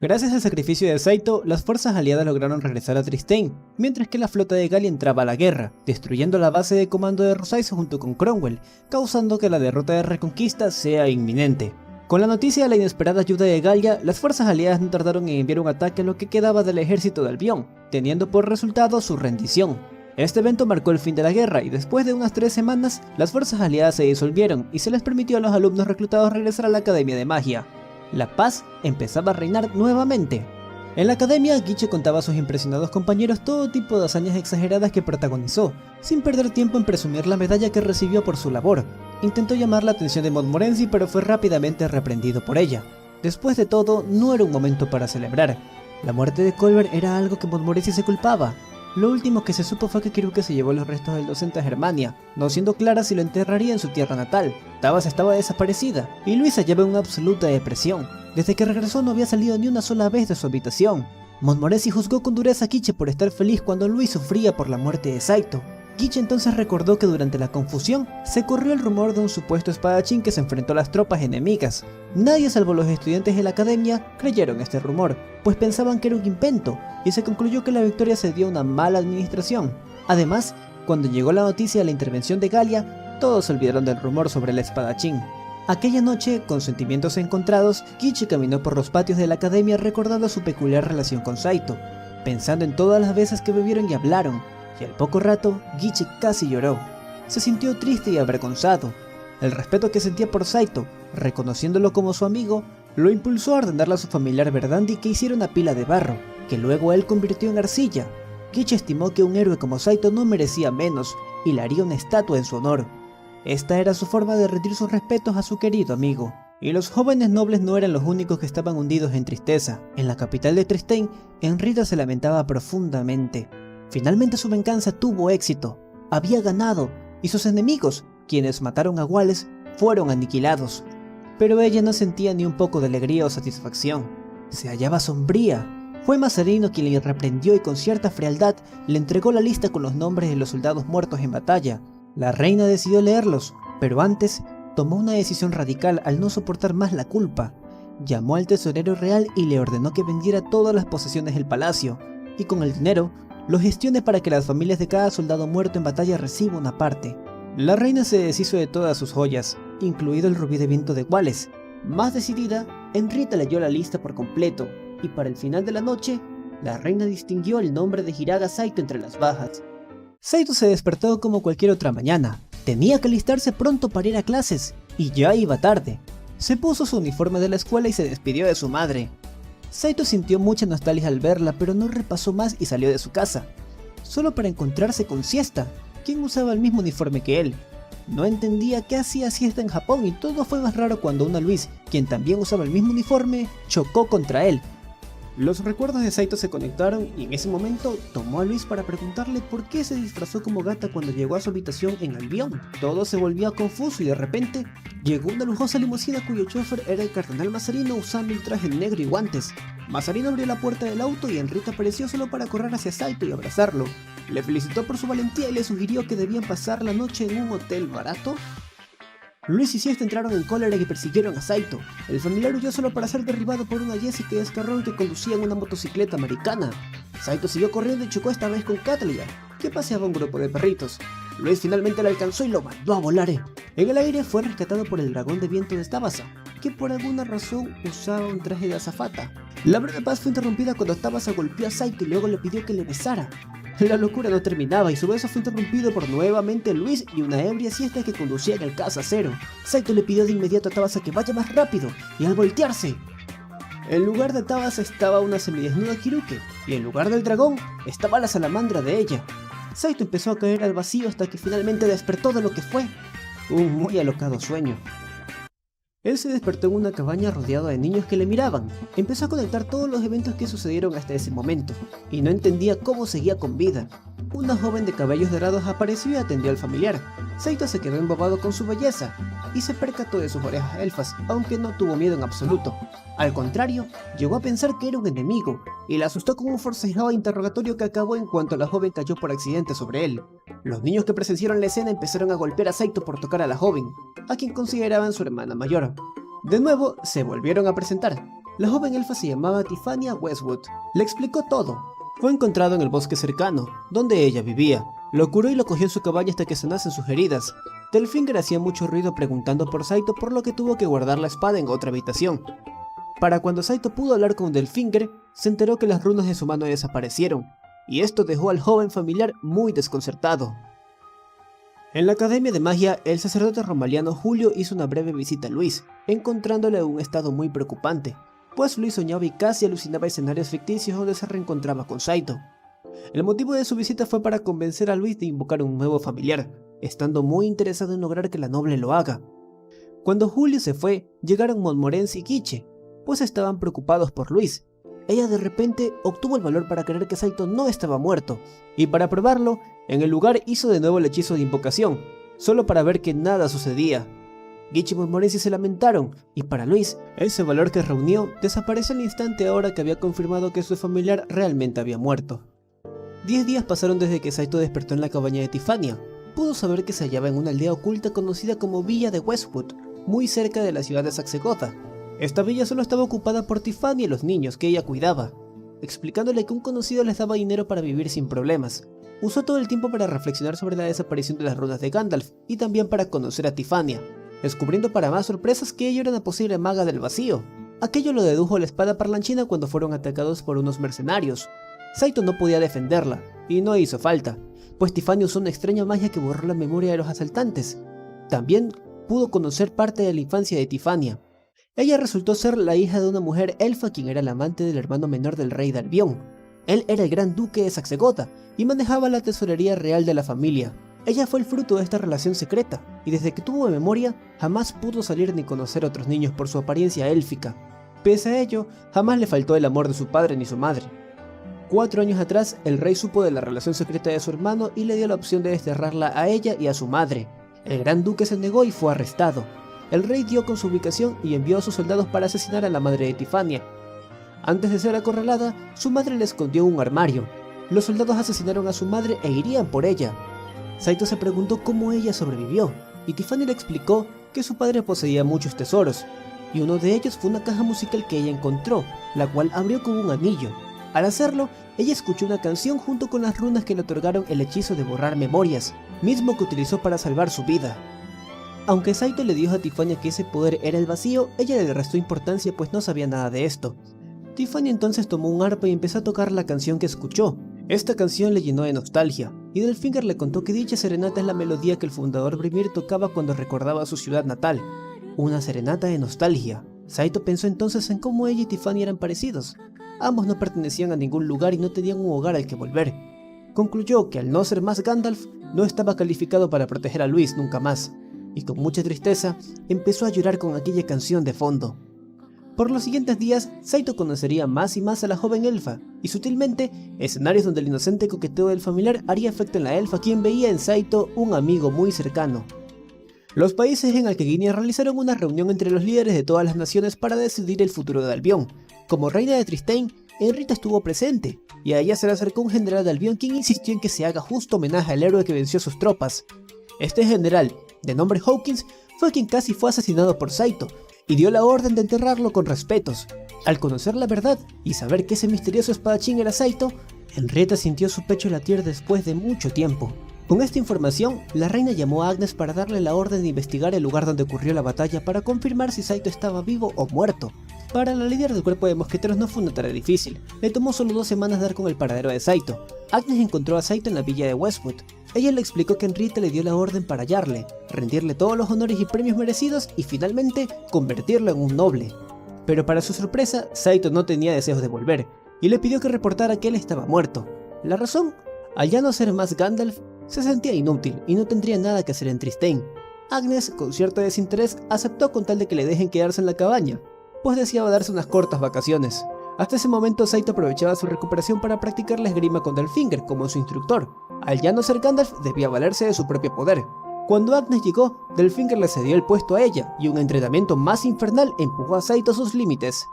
Gracias al sacrificio de Saito, las fuerzas aliadas lograron regresar a Tristane, mientras que la flota de Galia entraba a la guerra, destruyendo la base de comando de Rosaizo junto con Cromwell, causando que la derrota de Reconquista sea inminente. Con la noticia de la inesperada ayuda de Galia, las fuerzas aliadas no tardaron en enviar un ataque a lo que quedaba del ejército de Albion, teniendo por resultado su rendición. Este evento marcó el fin de la guerra y después de unas 3 semanas, las fuerzas aliadas se disolvieron y se les permitió a los alumnos reclutados regresar a la Academia de Magia. La paz empezaba a reinar nuevamente. En la academia, Guiche contaba a sus impresionados compañeros todo tipo de hazañas exageradas que protagonizó, sin perder tiempo en presumir la medalla que recibió por su labor. Intentó llamar la atención de Montmorency, pero fue rápidamente reprendido por ella. Después de todo, no era un momento para celebrar. La muerte de Colbert era algo que Montmorency se culpaba. Lo último que se supo fue que Kiruke se llevó los restos del docente a Germania, no siendo clara si lo enterraría en su tierra natal. Tabas estaba desaparecida, y Luisa lleva en una absoluta depresión. Desde que regresó no había salido ni una sola vez de su habitación. Montmorency juzgó con dureza a Guiche por estar feliz cuando Luis sufría por la muerte de Saito. Guiche entonces recordó que durante la confusión se corrió el rumor de un supuesto espadachín que se enfrentó a las tropas enemigas. Nadie salvo los estudiantes de la academia creyeron este rumor, pues pensaban que era un invento, y se concluyó que la victoria se dio a una mala administración. Además, cuando llegó la noticia de la intervención de Galia, todos se olvidaron del rumor sobre el espadachín. Aquella noche, con sentimientos encontrados, Guiche caminó por los patios de la academia recordando su peculiar relación con Saito, pensando en todas las veces que bebieron y hablaron, y al poco rato, Guiche casi lloró. Se sintió triste y avergonzado. El respeto que sentía por Saito, reconociéndolo como su amigo, lo impulsó a ordenarle a su familiar Verdandi que hiciera una pila de barro, que luego él convirtió en arcilla. Guiche estimó que un héroe como Saito no merecía menos, y le haría una estatua en su honor. Esta era su forma de rendir sus respetos a su querido amigo. Y los jóvenes nobles no eran los únicos que estaban hundidos en tristeza. En la capital de Tristane, Enrita se lamentaba profundamente. Finalmente su venganza tuvo éxito. Había ganado, y sus enemigos, quienes mataron a Wallace, fueron aniquilados. Pero ella no sentía ni un poco de alegría o satisfacción. Se hallaba sombría. Fue Mazarino quien le reprendió y con cierta frialdad le entregó la lista con los nombres de los soldados muertos en batalla. La reina decidió leerlos, pero antes tomó una decisión radical al no soportar más la culpa. Llamó al tesorero real y le ordenó que vendiera todas las posesiones del palacio, y con el dinero lo gestione para que las familias de cada soldado muerto en batalla reciban una parte. La reina se deshizo de todas sus joyas, incluido el rubí de viento de Wallace. Más decidida, Enrita leyó la lista por completo, y para el final de la noche, la reina distinguió el nombre de Hiraga Saito entre las bajas. Saito se despertó como cualquier otra mañana. Tenía que alistarse pronto para ir a clases, y ya iba tarde. Se puso su uniforme de la escuela y se despidió de su madre. Saito sintió mucha nostalgia al verla, pero no repasó más y salió de su casa, solo para encontrarse con Siesta, quien usaba el mismo uniforme que él. No entendía qué hacía Siesta en Japón y todo fue más raro cuando una Luis, quien también usaba el mismo uniforme, chocó contra él. Los recuerdos de Saito se conectaron y en ese momento tomó a Luis para preguntarle por qué se disfrazó como gata cuando llegó a su habitación en Albion. Todo se volvía confuso y de repente llegó una lujosa limusina cuyo chofer era el cardenal Mazarino usando un traje negro y guantes. Mazarino abrió la puerta del auto y Enrita apareció solo para correr hacia Saito y abrazarlo. Le felicitó por su valentía y le sugirió que debían pasar la noche en un hotel barato. Luis y Siesta entraron en cólera y persiguieron a Saito. El familiar huyó solo para ser derribado por una Jessica y Escarrón que conducían una motocicleta americana. Saito siguió corriendo y chocó esta vez con Catlia, que paseaba un grupo de perritos. Luis finalmente lo alcanzó y lo mandó a volar. En el aire fue rescatado por el dragón de viento de Tabasa, que por alguna razón usaba un traje de azafata. La breve paz fue interrumpida cuando Tabasa golpeó a Saito y luego le pidió que le besara. La locura no terminaba y su beso fue interrumpido por nuevamente Luis y una ebria Siesta que conducía en el Casa-Cero. Saito le pidió de inmediato a Tabasa que vaya más rápido, y al voltearse, en lugar de Tabasa estaba una semidesnuda Kiruke, y en lugar del dragón estaba la salamandra de ella. Saito empezó a caer al vacío hasta que finalmente despertó de lo que fue un muy alocado sueño. Él se despertó en una cabaña rodeado de niños que le miraban. Empezó a conectar todos los eventos que sucedieron hasta ese momento, y no entendía cómo seguía con vida. Una joven de cabellos dorados apareció y atendió al familiar. Saito se quedó embobado con su belleza, y se percató de sus orejas elfas, aunque no tuvo miedo en absoluto. Al contrario, llegó a pensar que era un enemigo, y la asustó con un forcejeado interrogatorio que acabó en cuanto la joven cayó por accidente sobre él. Los niños que presenciaron la escena empezaron a golpear a Saito por tocar a la joven, a quien consideraban su hermana mayor. De nuevo, se volvieron a presentar. La joven elfa se llamaba Tiffania Westwood. Le explicó todo. Fue encontrado en el bosque cercano, donde ella vivía. Lo curó y lo cogió en su cabaña hasta que sanasen sus heridas. Delfinger hacía mucho ruido preguntando por Saito, por lo que tuvo que guardar la espada en otra habitación. Para cuando Saito pudo hablar con Delfinger, se enteró que las runas de su mano desaparecieron, y esto dejó al joven familiar muy desconcertado. En la Academia de Magia, el sacerdote romaliano Julio hizo una breve visita a Luis, encontrándole en un estado muy preocupante, pues Luis soñaba y casi alucinaba escenarios ficticios donde se reencontraba con Saito. El motivo de su visita fue para convencer a Luis de invocar un nuevo familiar, estando muy interesado en lograr que la noble lo haga. Cuando Julio se fue, llegaron Montmorency y Quiche, pues estaban preocupados por Luis. Ella de repente obtuvo el valor para creer que Saito no estaba muerto, y para probarlo, en el lugar hizo de nuevo el hechizo de invocación, solo para ver que nada sucedía. Quiche y Montmorency se lamentaron, y para Luis, ese valor que reunió desapareció al instante ahora que había confirmado que su familiar realmente había muerto. 10 días pasaron desde que Saito despertó en la cabaña de Tiffania. Pudo saber que se hallaba en una aldea oculta conocida como Villa de Westwood, muy cerca de la ciudad de Saxe-Gotha. Esta villa solo estaba ocupada por Tiffania y los niños que ella cuidaba, explicándole que un conocido les daba dinero para vivir sin problemas. Usó todo el tiempo para reflexionar sobre la desaparición de las runas de Gandalf y también para conocer a Tiffania, descubriendo para más sorpresas que ella era una posible maga del vacío. Aquello lo dedujo la espada parlanchina cuando fueron atacados por unos mercenarios. Saito no podía defenderla, y no hizo falta, pues Tiffania usó una extraña magia que borró la memoria de los asaltantes. También pudo conocer parte de la infancia de Tiffania. Ella resultó ser la hija de una mujer elfa quien era la amante del hermano menor del rey de Albion. Él era el gran duque de Saxe-Gotha y manejaba la tesorería real de la familia. Ella fue el fruto de esta relación secreta, y desde que tuvo memoria, jamás pudo salir ni conocer a otros niños por su apariencia élfica. Pese a ello, jamás le faltó el amor de su padre ni su madre. 4 años atrás, el rey supo de la relación secreta de su hermano y le dio la opción de desterrarla a ella y a su madre. El gran duque se negó y fue arrestado. El rey dio con su ubicación y envió a sus soldados para asesinar a la madre de Tiffania. Antes de ser acorralada, su madre la escondió en un armario. Los soldados asesinaron a su madre e irían por ella. Saito se preguntó cómo ella sobrevivió, y Tiffania le explicó que su padre poseía muchos tesoros, y uno de ellos fue una caja musical que ella encontró, la cual abrió con un anillo. Al hacerlo, ella escuchó una canción junto con las runas que le otorgaron el hechizo de borrar memorias, mismo que utilizó para salvar su vida. Aunque Saito le dijo a Tiffania que ese poder era el vacío, ella le restó importancia pues no sabía nada de esto. Tiffania entonces tomó un arpa y empezó a tocar la canción que escuchó. Esta canción le llenó de nostalgia, y Delfinger le contó que dicha serenata es la melodía que el fundador Brimir tocaba cuando recordaba su ciudad natal. Una serenata de nostalgia. Saito pensó entonces en cómo ella y Tiffania eran parecidos. Ambos no pertenecían a ningún lugar y no tenían un hogar al que volver. Concluyó que al no ser más Gandalf, no estaba calificado para proteger a Luis nunca más, y con mucha tristeza empezó a llorar con aquella canción de fondo. Por los siguientes días, Saito conocería más y más a la joven elfa, y sutilmente, escenarios donde el inocente coqueteo del familiar haría efecto en la elfa, quien veía en Saito un amigo muy cercano. Los países en Alqueguinia realizaron una reunión entre los líderes de todas las naciones para decidir el futuro de Albion. Como reina de Tristane, Enrita estuvo presente, y a ella se le acercó un general de Albion quien insistió en que se haga justo homenaje al héroe que venció a sus tropas. Este general, de nombre Hawkins, fue quien casi fue asesinado por Saito, y dio la orden de enterrarlo con respetos. Al conocer la verdad y saber que ese misterioso espadachín era Saito, Henrietta sintió su pecho latir después de mucho tiempo. Con esta información, la reina llamó a Agnes para darle la orden de investigar el lugar donde ocurrió la batalla para confirmar si Saito estaba vivo o muerto. Para la líder del cuerpo de mosqueteros no fue una tarea difícil, le tomó solo 2 semanas dar con el paradero de Saito. Agnes encontró a Saito en la villa de Westwood. Ella le explicó que Henrietta le dio la orden para hallarle, rendirle todos los honores y premios merecidos y finalmente convertirlo en un noble. Pero para su sorpresa, Saito no tenía deseos de volver, y le pidió que reportara que él estaba muerto. La razón, al ya no ser más Gandalf, se sentía inútil y no tendría nada que hacer en Tristane. Agnes, con cierto desinterés, aceptó con tal de que le dejen quedarse en la cabaña, pues deseaba darse unas cortas vacaciones. Hasta ese momento Saito aprovechaba su recuperación para practicar la esgrima con Delfinger como su instructor. Al ya no ser Gandalf, debía valerse de su propio poder. Cuando Agnes llegó, Delfinger le cedió el puesto a ella, y un entrenamiento más infernal empujó a Saito a sus límites.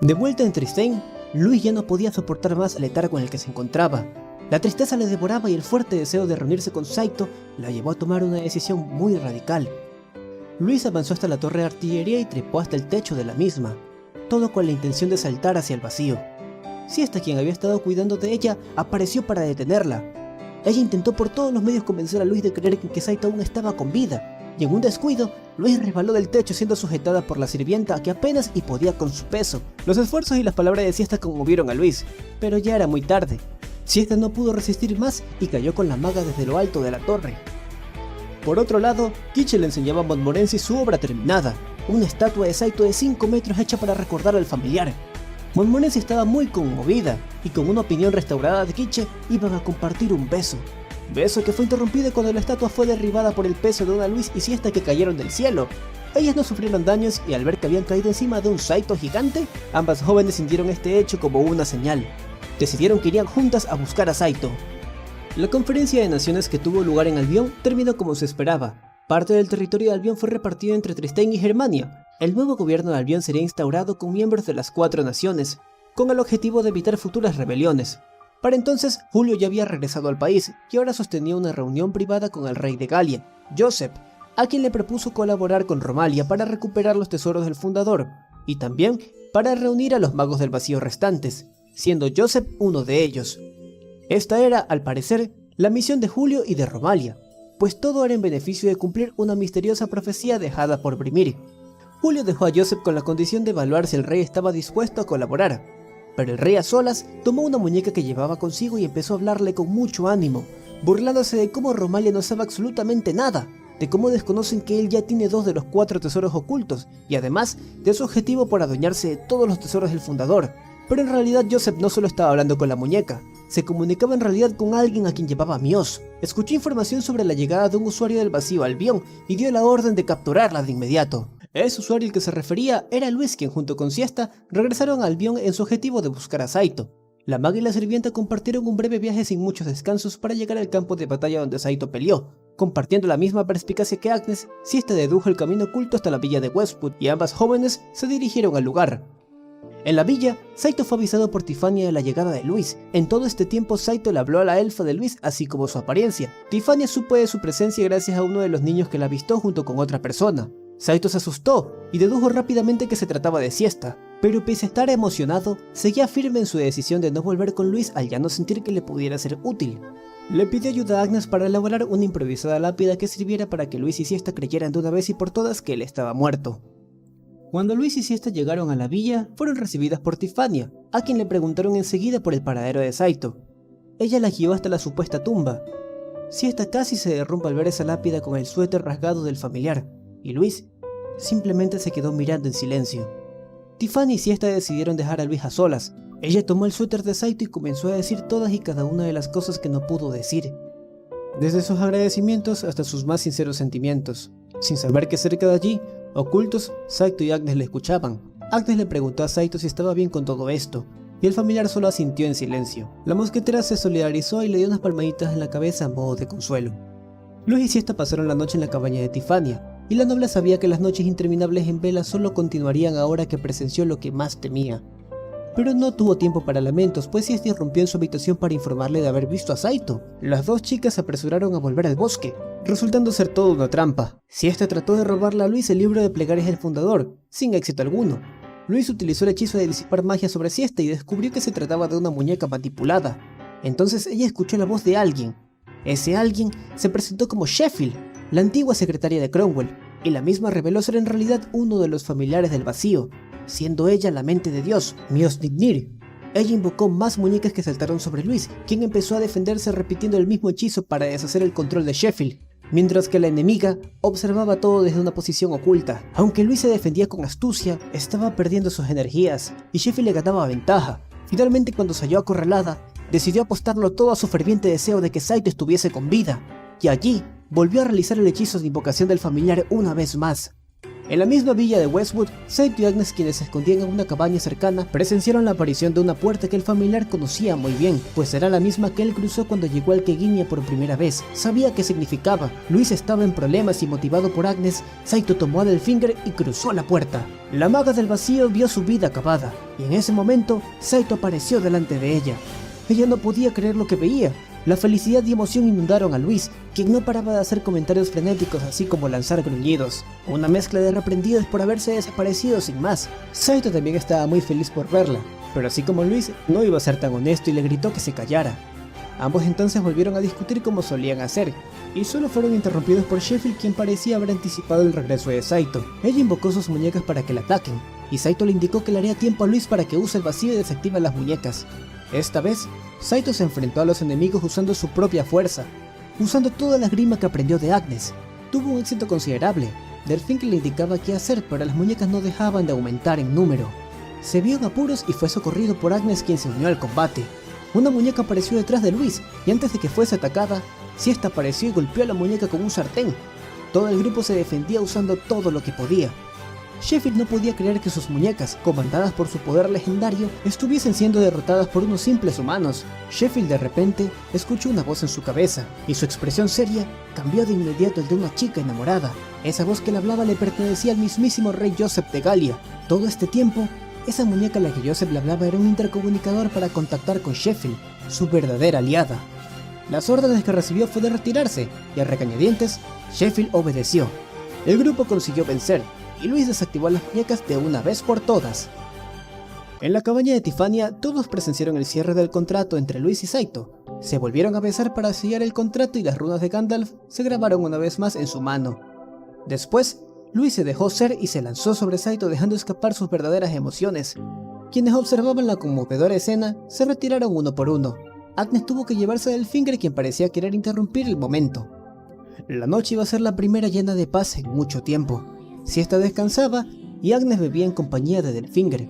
De vuelta en Tristane, Luis ya no podía soportar más el letargo en el que se encontraba. La tristeza le devoraba y el fuerte deseo de reunirse con Saito la llevó a tomar una decisión muy radical. Luis avanzó hasta la torre de artillería y trepó hasta el techo de la misma. todo con la intención de saltar hacia el vacío. Siesta, quien había estado cuidando de ella, apareció para detenerla. Ella intentó por todos los medios convencer a Louise de creer que Saito aún estaba con vida, y en un descuido, Louise resbaló del techo siendo sujetada por la sirvienta que apenas y podía con su peso. Los esfuerzos y las palabras de Siesta conmovieron a Louise, pero ya era muy tarde. Siesta no pudo resistir más y cayó con la maga desde lo alto de la torre. Por otro lado, Kiche le enseñaba a Montmorency su obra terminada, una estatua de Saito de 5 metros hecha para recordar al familiar. Montmorency estaba muy conmovida y con una opinión restaurada de Kiche iban a compartir un beso. Beso que fue interrumpido cuando la estatua fue derribada por el peso de una Louise y Siesta que cayeron del cielo. Ellas no sufrieron daños y al ver que habían caído encima de un Saito gigante, ambas jóvenes sintieron este hecho como una señal. Decidieron que irían juntas a buscar a Saito. La conferencia de naciones que tuvo lugar en Albion terminó como se esperaba. Parte del territorio de Albion fue repartido entre Tristane y Germania. El nuevo gobierno de Albion sería instaurado con miembros de las 4 naciones, con el objetivo de evitar futuras rebeliones. Para entonces, Julio ya había regresado al país y ahora sostenía una reunión privada con el rey de Galia, Joseph, a quien le propuso colaborar con Romalia para recuperar los tesoros del fundador, y también para reunir a los magos del vacío restantes, siendo Joseph uno de ellos. Esta era, al parecer, la misión de Julio y de Romalia, pues todo era en beneficio de cumplir una misteriosa profecía dejada por Brimir. Julio dejó a Joseph con la condición de evaluar si el rey estaba dispuesto a colaborar, pero el rey a solas tomó una muñeca que llevaba consigo y empezó a hablarle con mucho ánimo, burlándose de cómo Romalia no sabe absolutamente nada, de cómo desconocen que él ya tiene 2 de los 4 tesoros ocultos, y además de su objetivo por adueñarse de todos los tesoros del fundador. Pero en realidad Joseph no solo estaba hablando con la muñeca, se comunicaba en realidad con alguien a quien llevaba Mios. Escuchó información sobre la llegada de un usuario del vacío a Albion y dio la orden de capturarla de inmediato. Ese usuario al que se refería era Luis, quien junto con Siesta regresaron a Albion en su objetivo de buscar a Saito. La maga y la sirvienta compartieron un breve viaje sin muchos descansos para llegar al campo de batalla donde Saito peleó. Compartiendo la misma perspicacia que Agnes, Siesta dedujo el camino oculto hasta la villa de Westwood y ambas jóvenes se dirigieron al lugar. En la villa, Saito fue avisado por Tiffania de la llegada de Luis. En todo este tiempo Saito le habló a la elfa de Luis así como su apariencia. Tiffania supo de su presencia gracias a uno de los niños que la avistó junto con otra persona. Saito se asustó y dedujo rápidamente que se trataba de Siesta, pero pese a estar emocionado, seguía firme en su decisión de no volver con Luis al ya no sentir que le pudiera ser útil. Le pidió ayuda a Agnes para elaborar una improvisada lápida que sirviera para que Luis y Siesta creyeran de una vez y por todas que él estaba muerto. Cuando Luis y Siesta llegaron a la villa, fueron recibidas por Tiffania, a quien le preguntaron enseguida por el paradero de Saito. Ella la guió hasta la supuesta tumba. Siesta casi se derrumba al ver esa lápida con el suéter rasgado del familiar, y Luis simplemente se quedó mirando en silencio. Tiffany y Siesta decidieron dejar a Luis a solas. Ella tomó el suéter de Saito y comenzó a decir todas y cada una de las cosas que no pudo decir, desde sus agradecimientos hasta sus más sinceros sentimientos. Sin saber que cerca de allí, ocultos, Saito y Agnes le escuchaban. Agnes le preguntó a Saito si estaba bien con todo esto, y el familiar solo asintió en silencio. La mosquetera se solidarizó y le dio unas palmaditas en la cabeza a modo de consuelo. Luis y Siesta pasaron la noche en la cabaña de Tiffania, y la noble sabía que las noches interminables en vela solo continuarían ahora que presenció lo que más temía. Pero no tuvo tiempo para lamentos, pues Siesta irrumpió en su habitación para informarle de haber visto a Saito. Las 2 chicas se apresuraron a volver al bosque, resultando ser todo una trampa. Siesta trató de robarle a Luis el libro de plegarias del fundador, sin éxito alguno. Luis utilizó el hechizo de disipar magia sobre Siesta y descubrió que se trataba de una muñeca manipulada. Entonces ella escuchó la voz de alguien. Ese alguien se presentó como Sheffield, la antigua secretaria de Cromwell, y la misma reveló ser en realidad uno de los familiares del vacío, siendo ella la mente de Dios, Miosnir. Ella invocó más muñecas que saltaron sobre Luis, quien empezó a defenderse repitiendo el mismo hechizo para deshacer el control de Sheffield, mientras que la enemiga observaba todo desde una posición oculta. Aunque Luis se defendía con astucia, estaba perdiendo sus energías, y Sheffield le ganaba ventaja. Finalmente, cuando se halló acorralada, decidió apostarlo todo a su ferviente deseo de que Saito estuviese con vida, y allí volvió a realizar el hechizo de invocación del familiar una vez más. En la misma villa de Westwood, Saito y Agnes, quienes se escondían en una cabaña cercana, presenciaron la aparición de una puerta que el familiar conocía muy bien, pues era la misma que él cruzó cuando llegó al Keguinia por primera vez. Sabía qué significaba. Luis estaba en problemas y motivado por Agnes, Saito tomó a Delfinger y cruzó la puerta. La maga del vacío vio su vida acabada, y en ese momento, Saito apareció delante de ella. Ella no podía creer lo que veía. La felicidad y emoción inundaron a Luis, quien no paraba de hacer comentarios frenéticos así como lanzar gruñidos, una mezcla de reprendidos por haberse desaparecido sin más. Saito también estaba muy feliz por verla, pero así como Luis, no iba a ser tan honesto y le gritó que se callara. Ambos entonces volvieron a discutir como solían hacer, y solo fueron interrumpidos por Sheffield, quien parecía haber anticipado el regreso de Saito. Ella invocó sus muñecas para que la ataquen, y Saito le indicó que le haría tiempo a Luis para que use el vacío y desactive las muñecas. Esta vez, Saito se enfrentó a los enemigos usando su propia fuerza, usando toda la esgrima que aprendió de Agnes. Tuvo un éxito considerable. Delfín le indicaba qué hacer, pero las muñecas no dejaban de aumentar en número. Se vio en apuros y fue socorrido por Agnes, quien se unió al combate. Una muñeca apareció detrás de Luis, y antes de que fuese atacada, esta apareció y golpeó a la muñeca con un sartén. Todo el grupo se defendía usando todo lo que podía. Sheffield no podía creer que sus muñecas, comandadas por su poder legendario, estuviesen siendo derrotadas por unos simples humanos. Sheffield de repente escuchó una voz en su cabeza, y su expresión seria cambió de inmediato el de una chica enamorada. Esa voz que le hablaba le pertenecía al mismísimo rey Joseph de Galia. Todo este tiempo, esa muñeca a la que Joseph le hablaba era un intercomunicador para contactar con Sheffield, su verdadera aliada. Las órdenes que recibió fue de retirarse, y a regañadientes, Sheffield obedeció. El grupo consiguió vencer, y Luis desactivó las muñecas de una vez por todas. En la cabaña de Tiffania, todos presenciaron el cierre del contrato entre Luis y Saito. Se volvieron a besar para sellar el contrato y las runas de Gandalf se grabaron una vez más en su mano. Después, Luis se dejó ser y se lanzó sobre Saito dejando escapar sus verdaderas emociones. Quienes observaban la conmovedora escena se retiraron uno por uno. Agnes tuvo que llevarse a Delfinger, quien parecía querer interrumpir el momento. La noche iba a ser la primera llena de paz en mucho tiempo. Siesta descansaba y Agnes bebía en compañía de Delfinger.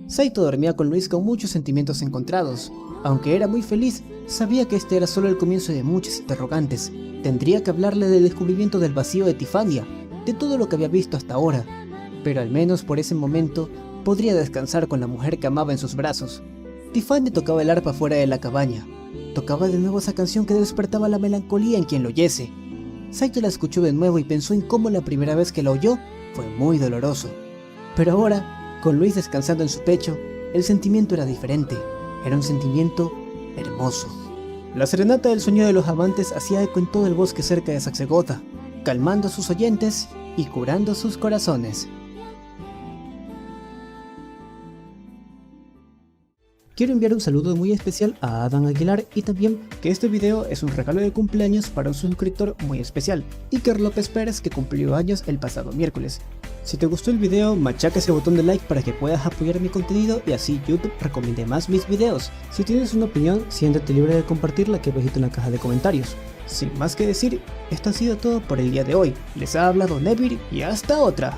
Saito dormía con Luis con muchos sentimientos encontrados. Aunque era muy feliz, sabía que este era solo el comienzo de muchas interrogantes. Tendría que hablarle del descubrimiento del vacío de Tiffania, de todo lo que había visto hasta ahora, pero al menos por ese momento podría descansar con la mujer que amaba en sus brazos. Tiffany tocaba el arpa fuera de la cabaña. Tocaba de nuevo esa canción que despertaba la melancolía en quien lo oyese. Saito la escuchó de nuevo y pensó en cómo la primera vez que la oyó fue muy doloroso. Pero ahora, con Luis descansando en su pecho, el sentimiento era diferente. Era un sentimiento hermoso. La serenata del sueño de los amantes hacía eco en todo el bosque cerca de Saxe-Gotha, calmando a sus oyentes y curando sus corazones. Quiero enviar un saludo muy especial a Adam Aguilar y también que este video es un regalo de cumpleaños para un suscriptor muy especial, Iker López Pérez, que cumplió años el pasado miércoles. Si te gustó el video, machaca ese botón de like para que puedas apoyar mi contenido y así YouTube recomiende más mis videos. Si tienes una opinión, siéntete libre de compartirla aquí abajito en la caja de comentarios. Sin más que decir, esto ha sido todo por el día de hoy. Les ha hablado Nevir y hasta otra.